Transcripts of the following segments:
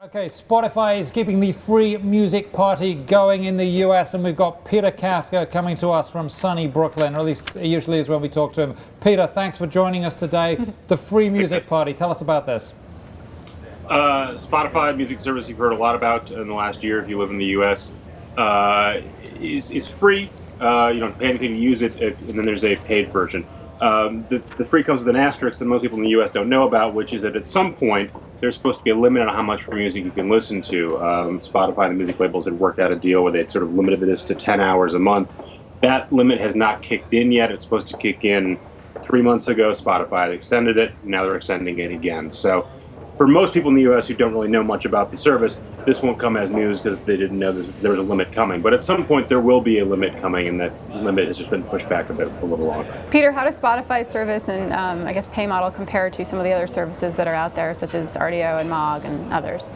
Okay, Spotify is keeping the free music party going in the US, and we've got Peter Kafka coming to us from sunny Brooklyn, or at least it usually is when we talk to him. Peter, thanks for joining us today. The free music party, tell us about this. Spotify, music service you've heard a lot about in the last year if you live in the US, is free. You don't pay anything to use it, and then there's a paid version. The free comes with an asterisk that most people in the US don't know about, which is that at some point there's supposed to be a limit on how much free music you can listen to. Spotify and the music labels had worked out a deal where they'd sort of limited this to 10 hours a month. That limit has not kicked in yet. It's supposed to kick in 3 months ago. Spotify extended it. Now they're extending it again. So for most people in the US who don't really know much about the service, this won't come as news because they didn't know there was a limit coming. But at some point there will be a limit coming, and that limit has just been pushed back a little longer. Peter, how does Spotify's service and I guess pay model compare to some of the other services that are out there, such as RDO and Mog and others?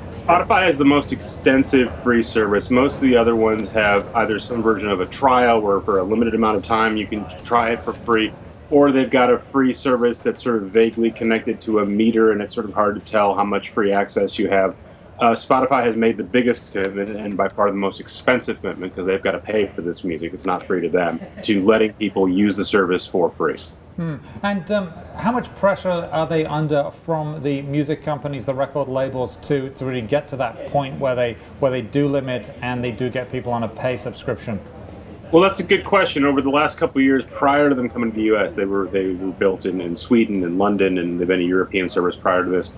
Spotify is the most extensive free service. Most of the other ones have either some version of a trial where for a limited amount of time you can try it for free, or they've got a free service that's sort of vaguely connected to a meter, and it's sort of hard to tell how much free access you have. Spotify has made the biggest commitment, and by far the most expensive commitment, because they've got to pay for this music. It's not free to them, to letting people use the service for free. And how much pressure are they under from the music companies, the record labels, to really get to that point where they do limit and they do get people on a pay subscription? Well, that's a good question. Over the last couple of years, prior to them coming to the U.S., they were built in Sweden and London, and they've been a European service prior to this.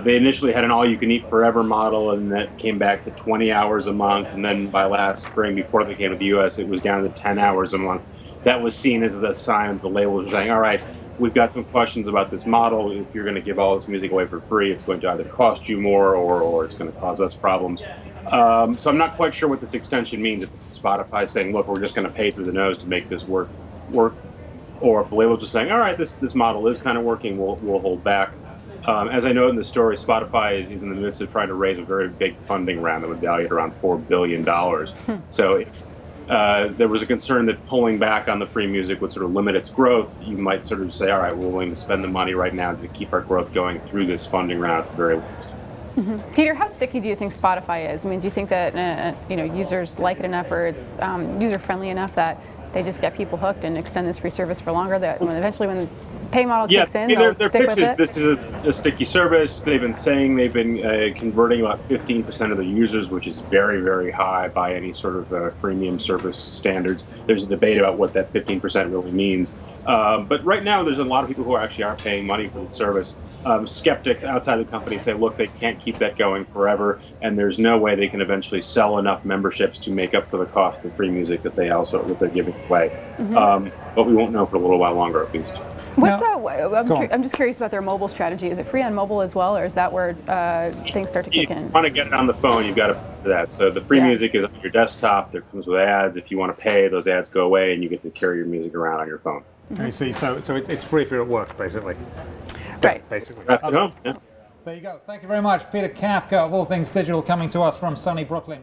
They initially had an all-you-can-eat forever model, and that came back to 20 hours a month. And then by last spring, before they came to the U.S., it was down to 10 hours a month. That was seen as the sign that the labels were saying, all right, we've got some questions about this model. If you're going to give all this music away for free, it's going to either cost you more or it's going to cause us problems. So I'm not quite sure what this extension means. If it's Spotify saying, look, we're just going to pay through the nose to make this work, or if the label's just saying, all right, this model is kind of working, we'll hold back. As I note in the story, Spotify is in the midst of trying to raise a very big funding round that would value at around $4 billion. So if there was a concern that pulling back on the free music would sort of limit its growth, you might sort of say, all right, we're willing to spend the money right now to keep our growth going through this funding round at the very least. Peter, how sticky do you think Spotify is? I mean, do you think that users like it enough, or it's user-friendly enough that they just get people hooked and extend this free service for longer? That eventually, when the pay model kicks in, they'll stick with it? This is a sticky service. They've been saying they've been converting about 15% of the users, which is very, very high by any sort of freemium service standards. There's a debate about what that 15% really means. But right now, there's a lot of people who actually are paying money for the service. Skeptics outside the company say, look, they can't keep that going forever, and there's no way they can eventually sell enough memberships to make up for the cost of free music that they're giving away. But we won't know for a little while longer, at least. I'm just curious about their mobile strategy. Is it free on mobile as well, or is that where things start to kick in? If you want to get it on the phone, you've got to pay for that. So the free music is on your desktop. There comes with ads. If you want to pay, those ads go away, and you get to carry your music around on your phone. I see. So it's free if you're at work, basically. Right. Basically. That's at home. Yeah. There you go. Thank you very much, Peter Kafka of All Things Digital, coming to us from sunny Brooklyn.